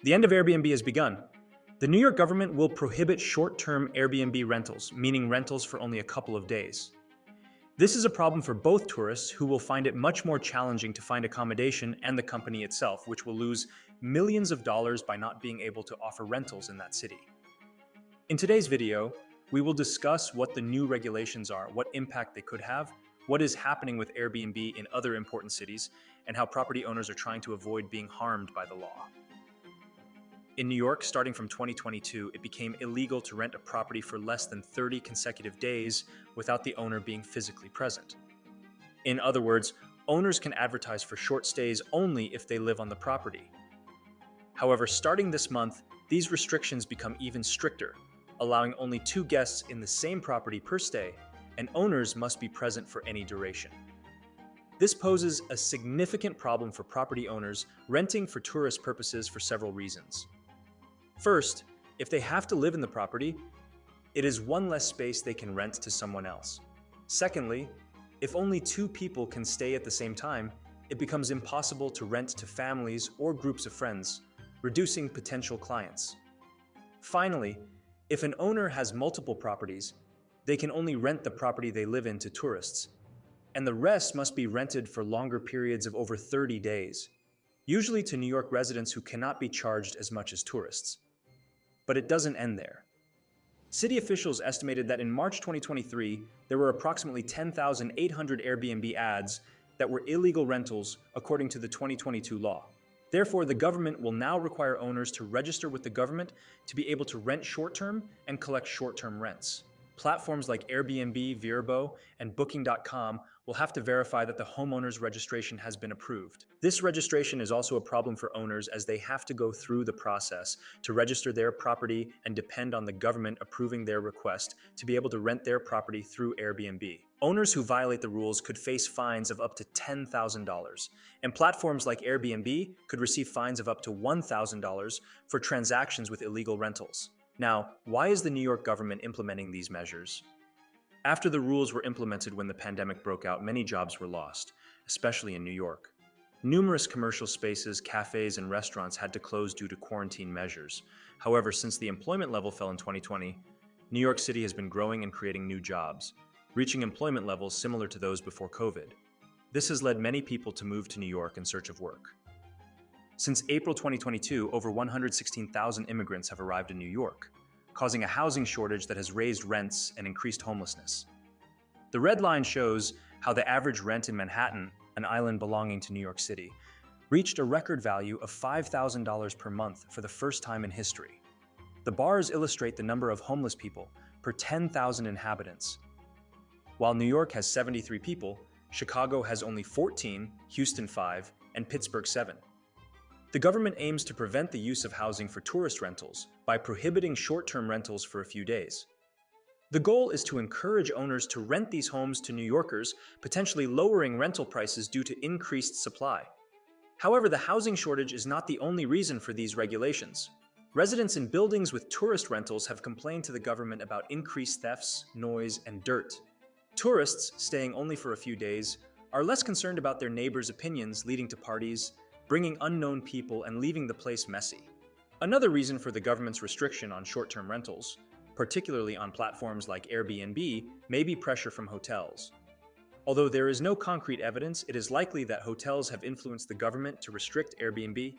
The end of Airbnb has begun. The New York government will prohibit short-term Airbnb rentals, meaning rentals for only a couple of days. This is a problem for both tourists, who will find it much more challenging to find accommodation, and the company itself, which will lose millions of dollars by not being able to offer rentals in that city. In today's video, we will discuss what the new regulations are, what impact they could have, what is happening with Airbnb in other important cities, and how property owners are trying to avoid being harmed by the law. In New York, starting from 2022, it became illegal to rent a property for less than 30 consecutive days without the owner being physically present. In other words, owners can advertise for short stays only if they live on the property. However, starting this month, these restrictions become even stricter, allowing only 2 guests in the same property per stay, and owners must be present for any duration. This poses a significant problem for property owners renting for tourist purposes for several reasons. First, if they have to live in the property, it is one less space they can rent to someone else. Secondly, if only 2 people can stay at the same time, it becomes impossible to rent to families or groups of friends, reducing potential clients. Finally, if an owner has multiple properties, they can only rent the property they live in to tourists, and the rest must be rented for longer periods of over 30 days, usually to New York residents who cannot be charged as much as tourists. But it doesn't end there. City officials estimated that in March 2023, there were approximately 10,800 Airbnb ads that were illegal rentals according to the 2022 law. Therefore, the government will now require owners to register with the government to be able to rent short-term and collect short-term rents. Platforms like Airbnb, Vrbo, and Booking.com will have to verify that the homeowner's registration has been approved. This registration is also a problem for owners, as they have to go through the process to register their property and depend on the government approving their request to be able to rent their property through Airbnb. Owners who violate the rules could face fines of up to $10,000, and platforms like Airbnb could receive fines of up to $1,000 for transactions with illegal rentals. Now, why is the New York government implementing these measures? After the rules were implemented when the pandemic broke out, many jobs were lost, especially in New York. Numerous commercial spaces, cafes, and restaurants had to close due to quarantine measures. However, since the employment level fell in 2020, New York City has been growing and creating new jobs, reaching employment levels similar to those before COVID. This has led many people to move to New York in search of work. Since April 2022, over 116,000 immigrants have arrived in New York, causing a housing shortage that has raised rents and increased homelessness. The red line shows how the average rent in Manhattan, an island belonging to New York City, reached a record value of $5,000 per month for the first time in history. The bars illustrate the number of homeless people per 10,000 inhabitants. While New York has 73 people, Chicago has only 14, Houston 5, and Pittsburgh 7. The government aims to prevent the use of housing for tourist rentals by prohibiting short-term rentals for a few days. The goal is to encourage owners to rent these homes to New Yorkers, potentially lowering rental prices due to increased supply. However, the housing shortage is not the only reason for these regulations. Residents in buildings with tourist rentals have complained to the government about increased thefts, noise, and dirt. Tourists, staying only for a few days, are less concerned about their neighbors' opinions, leading to parties, bringing unknown people, and leaving the place messy. Another reason for the government's restriction on short-term rentals, particularly on platforms like Airbnb, may be pressure from hotels. Although there is no concrete evidence, it is likely that hotels have influenced the government to restrict Airbnb.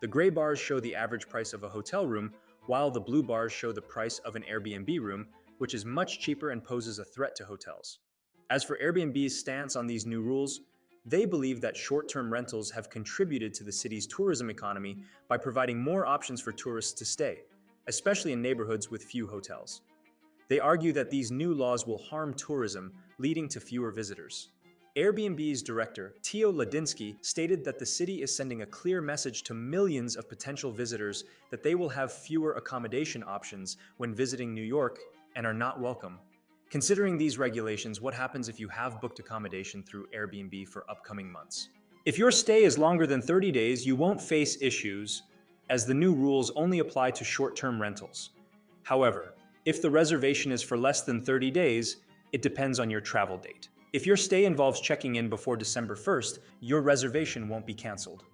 The gray bars show the average price of a hotel room, while the blue bars show the price of an Airbnb room, which is much cheaper and poses a threat to hotels. As for Airbnb's stance on these new rules, they believe that short-term rentals have contributed to the city's tourism economy by providing more options for tourists to stay, especially in neighborhoods with few hotels. They argue that these new laws will harm tourism, leading to fewer visitors. Airbnb's director, Teo Ladinsky, stated that the city is sending a clear message to millions of potential visitors that they will have fewer accommodation options when visiting New York and are not welcome. Considering these regulations, what happens if you have booked accommodation through Airbnb for upcoming months? If your stay is longer than 30 days, you won't face issues, as the new rules only apply to short-term rentals. However, if the reservation is for less than 30 days, it depends on your travel date. If your stay involves checking in before December 1st, your reservation won't be canceled.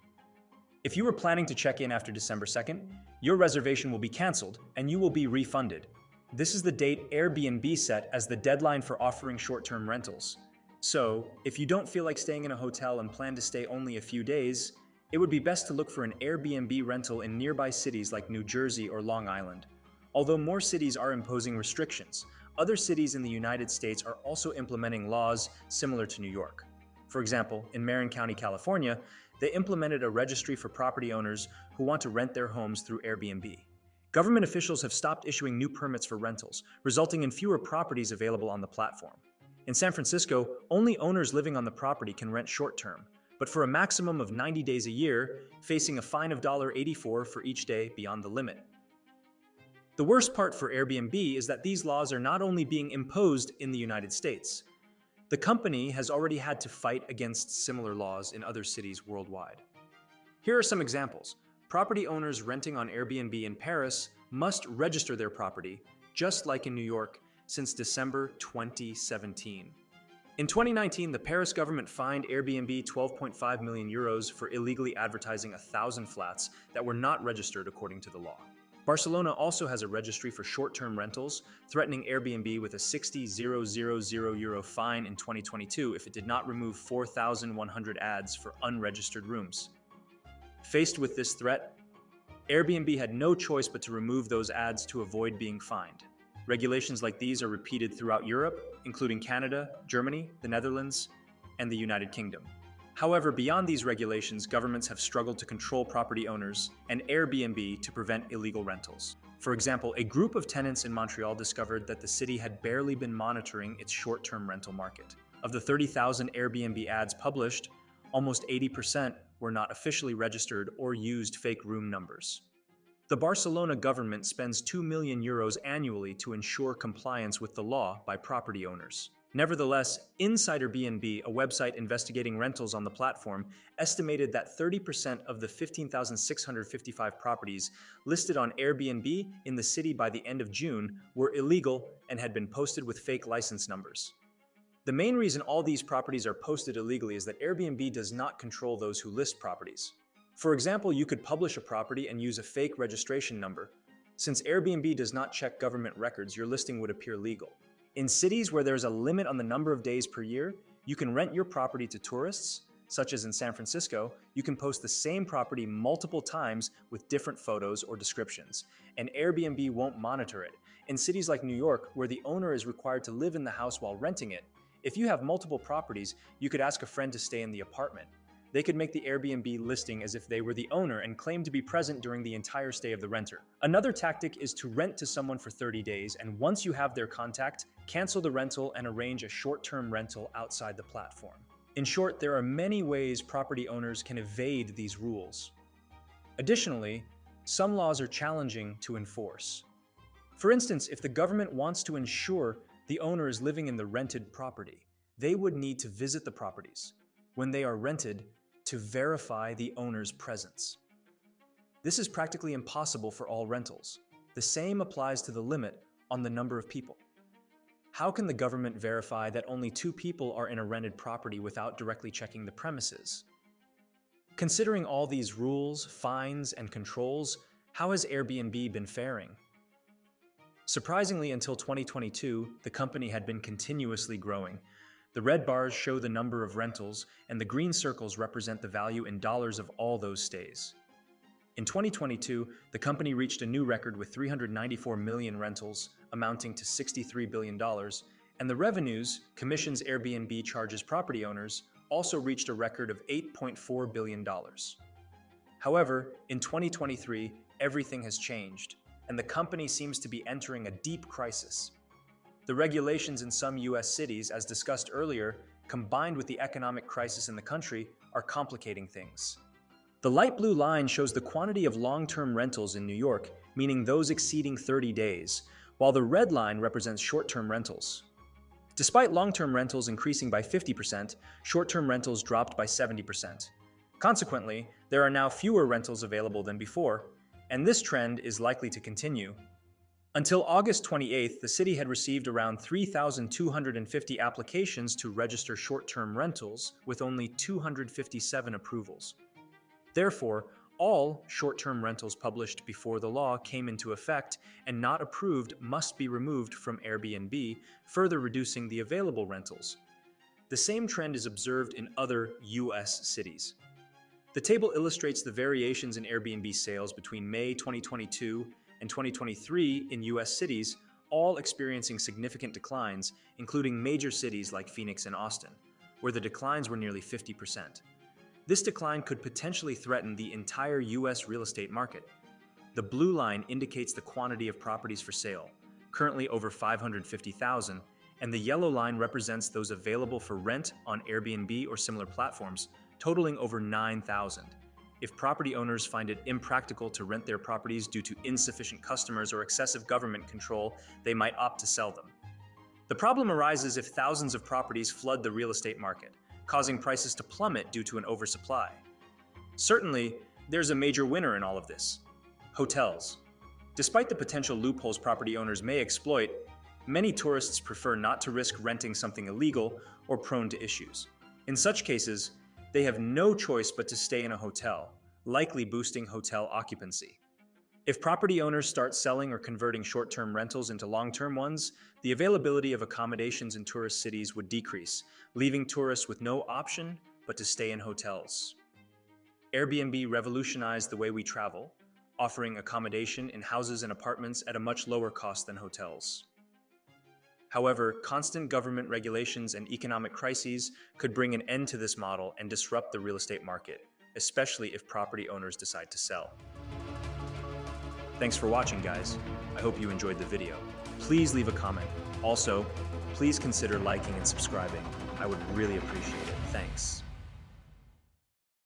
If you were planning to check in after December 2nd, your reservation will be canceled and you will be refunded. This is the date Airbnb set as the deadline for offering short-term rentals. So, if you don't feel like staying in a hotel and plan to stay only a few days, it would be best to look for an Airbnb rental in nearby cities like New Jersey or Long Island. Although more cities are imposing restrictions, other cities in the United States are also implementing laws similar to New York. For example, in Marin County, California, they implemented a registry for property owners who want to rent their homes through Airbnb. Government officials have stopped issuing new permits for rentals, resulting in fewer properties available on the platform. In San Francisco, only owners living on the property can rent short-term, but for a maximum of 90 days a year, facing a fine of $84 for each day beyond the limit. The worst part for Airbnb is that these laws are not only being imposed in the United States. The company has already had to fight against similar laws in other cities worldwide. Here are some examples. Property owners renting on Airbnb in Paris must register their property, just like in New York, since December 2017. In 2019, the Paris government fined Airbnb 12.5 million euros for illegally advertising 1,000 flats that were not registered according to the law. Barcelona also has a registry for short-term rentals, threatening Airbnb with a 60,000 euro fine in 2022 if it did not remove 4,100 ads for unregistered rooms. Faced with this threat, Airbnb had no choice but to remove those ads to avoid being fined. Regulations like these are repeated throughout Europe, including Canada, Germany, the Netherlands, and the United Kingdom. However, beyond these regulations, governments have struggled to control property owners and Airbnb to prevent illegal rentals. For example, a group of tenants in Montreal discovered that the city had barely been monitoring its short-term rental market. Of the 30,000 Airbnb ads published, almost 80% were not officially registered or used fake room numbers. The Barcelona government spends 2 million euros annually to ensure compliance with the law by property owners. Nevertheless, Insider BNB, a website investigating rentals on the platform, estimated that 30% of the 15,655 properties listed on Airbnb in the city by the end of June were illegal and had been posted with fake license numbers. The main reason all these properties are posted illegally is that Airbnb does not control those who list properties. For example, you could publish a property and use a fake registration number. Since Airbnb does not check government records, your listing would appear legal. In cities where there's a limit on the number of days per year, you can rent your property to tourists, such as in San Francisco. You can post the same property multiple times with different photos or descriptions, and Airbnb won't monitor it. In cities like New York, where the owner is required to live in the house while renting it, if you have multiple properties, you could ask a friend to stay in the apartment. They could make the Airbnb listing as if they were the owner and claim to be present during the entire stay of the renter. Another tactic is to rent to someone for 30 days, and once you have their contact, cancel the rental and arrange a short-term rental outside the platform. In short, there are many ways property owners can evade these rules. Additionally, some laws are challenging to enforce. For instance, if the government wants to ensure the owner is living in the rented property, they would need to visit the properties when they are rented to verify the owner's presence. This is practically impossible for all rentals. The same applies to the limit on the number of people. How can the government verify that only 2 people are in a rented property without directly checking the premises? Considering all these rules, fines, and controls, how has Airbnb been faring? Surprisingly, until 2022, the company had been continuously growing. The red bars show the number of rentals, and the green circles represent the value in dollars of all those stays. In 2022, the company reached a new record with 394 million rentals, amounting to $63 billion, and the revenues, commissions Airbnb charges property owners, also reached a record of $8.4 billion. However, in 2023, everything has changed, and the company seems to be entering a deep crisis. The regulations in some U.S. cities, as discussed earlier, combined with the economic crisis in the country, are complicating things. The light blue line shows the quantity of long-term rentals in New York, meaning those exceeding 30 days, while the red line represents short-term rentals. Despite long-term rentals increasing by 50%, short-term rentals dropped by 70%. Consequently, there are now fewer rentals available than before, and this trend is likely to continue. Until August 28th, the city had received around 3,250 applications to register short-term rentals, with only 257 approvals. Therefore, All short-term rentals published before the law came into effect and not approved must be removed from Airbnb, further reducing the available rentals. The same trend is observed in other US cities. The table illustrates the variations in Airbnb sales between May 2022 and 2023 in US cities, all experiencing significant declines, including major cities like Phoenix and Austin, where the declines were nearly 50%. This decline could potentially threaten the entire US real estate market. The blue line indicates the quantity of properties for sale, currently over 550,000, and the yellow line represents those available for rent on Airbnb or similar platforms, totaling over 9,000. If property owners find it impractical to rent their properties due to insufficient customers or excessive government control, they might opt to sell them. The problem arises if thousands of properties flood the real estate market, causing prices to plummet due to an oversupply. Certainly, there's a major winner in all of this: hotels. Despite the potential loopholes property owners may exploit, many tourists prefer not to risk renting something illegal or prone to issues. In such cases, they have no choice but to stay in a hotel, likely boosting hotel occupancy. If property owners start selling or converting short-term rentals into long-term ones, the availability of accommodations in tourist cities would decrease, leaving tourists with no option but to stay in hotels. Airbnb revolutionized the way we travel, offering accommodation in houses and apartments at a much lower cost than hotels. However, constant government regulations and economic crises could bring an end to this model and disrupt the real estate market, especially if property owners decide to sell. Thanks for watching, guys. I hope you enjoyed the video. Please leave a comment. Also, please consider liking and subscribing. I would really appreciate it. Thanks.